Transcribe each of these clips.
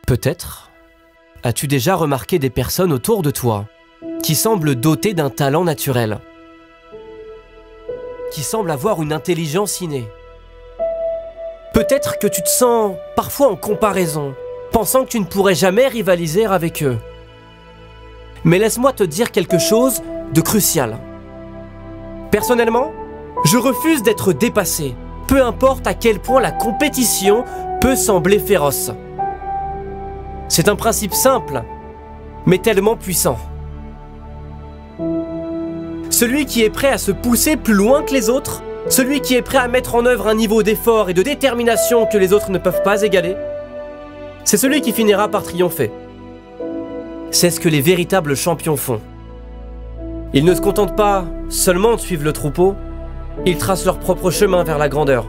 Peut-être as-tu déjà remarqué des personnes autour de toi qui semblent dotées d'un talent naturel, qui semblent avoir une intelligence innée. Peut-être que tu te sens parfois en comparaison, pensant que tu ne pourrais jamais rivaliser avec eux. Mais laisse-moi te dire quelque chose de crucial. Personnellement, je refuse d'être dépassé, peu importe à quel point la compétition peut sembler féroce. C'est un principe simple, mais tellement puissant. Celui qui est prêt à se pousser plus loin que les autres, celui qui est prêt à mettre en œuvre un niveau d'effort et de détermination que les autres ne peuvent pas égaler, c'est celui qui finira par triompher. C'est ce que les véritables champions font. Ils ne se contentent pas seulement de suivre le troupeau, ils tracent leur propre chemin vers la grandeur.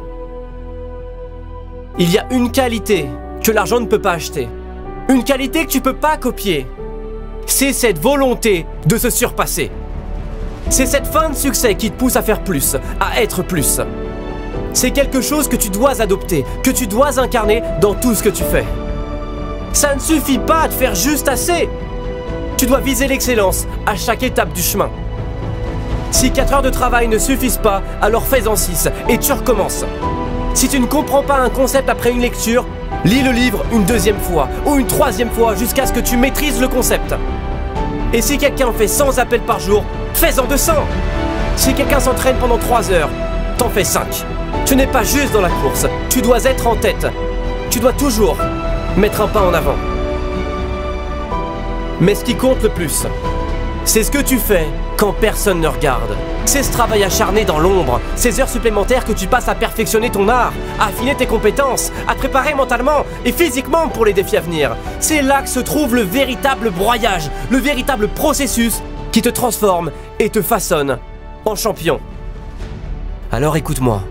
Il y a une qualité que l'argent ne peut pas acheter, une qualité que tu ne peux pas copier. C'est cette volonté de se surpasser. C'est cette fin de succès qui te pousse à faire plus, à être plus. C'est quelque chose que tu dois adopter, que tu dois incarner dans tout ce que tu fais. Ça ne suffit pas de faire juste assez. Tu dois viser l'excellence à chaque étape du chemin. Si 4 heures de travail ne suffisent pas, alors fais-en 6 et tu recommences. Si tu ne comprends pas un concept après une lecture, lis le livre une deuxième fois ou une troisième fois jusqu'à ce que tu maîtrises le concept. Et si quelqu'un fait 100 appels par jour, fais-en 200. Si quelqu'un s'entraîne pendant 3 heures, t'en fais 5. Tu n'es pas juste dans la course, tu dois être en tête. Tu dois toujours mettre un pas en avant. Mais ce qui compte le plus, c'est ce que tu fais quand personne ne regarde. C'est ce travail acharné dans l'ombre, ces heures supplémentaires que tu passes à perfectionner ton art, à affiner tes compétences, à te préparer mentalement et physiquement pour les défis à venir. C'est là que se trouve le véritable broyage, le véritable processus qui te transforme et te façonne en champion. Alors écoute-moi.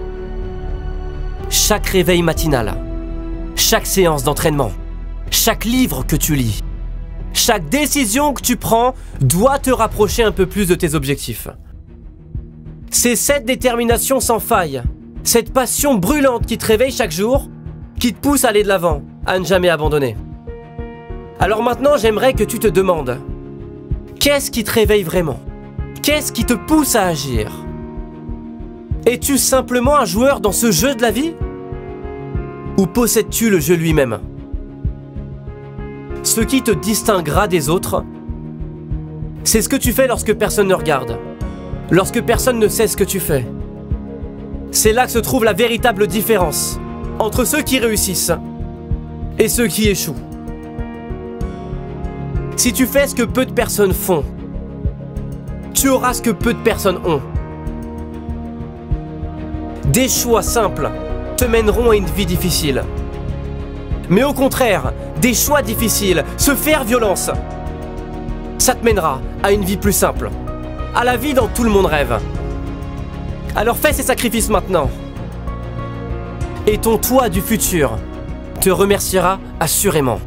Chaque réveil matinal, chaque séance d'entraînement, chaque livre que tu lis, chaque décision que tu prends doit te rapprocher un peu plus de tes objectifs. C'est cette détermination sans faille, cette passion brûlante qui te réveille chaque jour, qui te pousse à aller de l'avant, à ne jamais abandonner. Alors maintenant, j'aimerais que tu te demandes, qu'est-ce qui te réveille vraiment? Qu'est-ce qui te pousse à agir? Es-tu simplement un joueur dans ce jeu de la vie? Ou possèdes-tu le jeu lui-même? Ce qui te distinguera des autres, c'est ce que tu fais lorsque personne ne regarde, lorsque personne ne sait ce que tu fais. C'est là que se trouve la véritable différence entre ceux qui réussissent et ceux qui échouent. Si tu fais ce que peu de personnes font, tu auras ce que peu de personnes ont. Des choix simples te mèneront à une vie difficile. Mais au contraire, des choix difficiles, se faire violence, ça te mènera à une vie plus simple, à la vie dont tout le monde rêve. Alors fais ces sacrifices maintenant. Et ton toi du futur te remerciera assurément.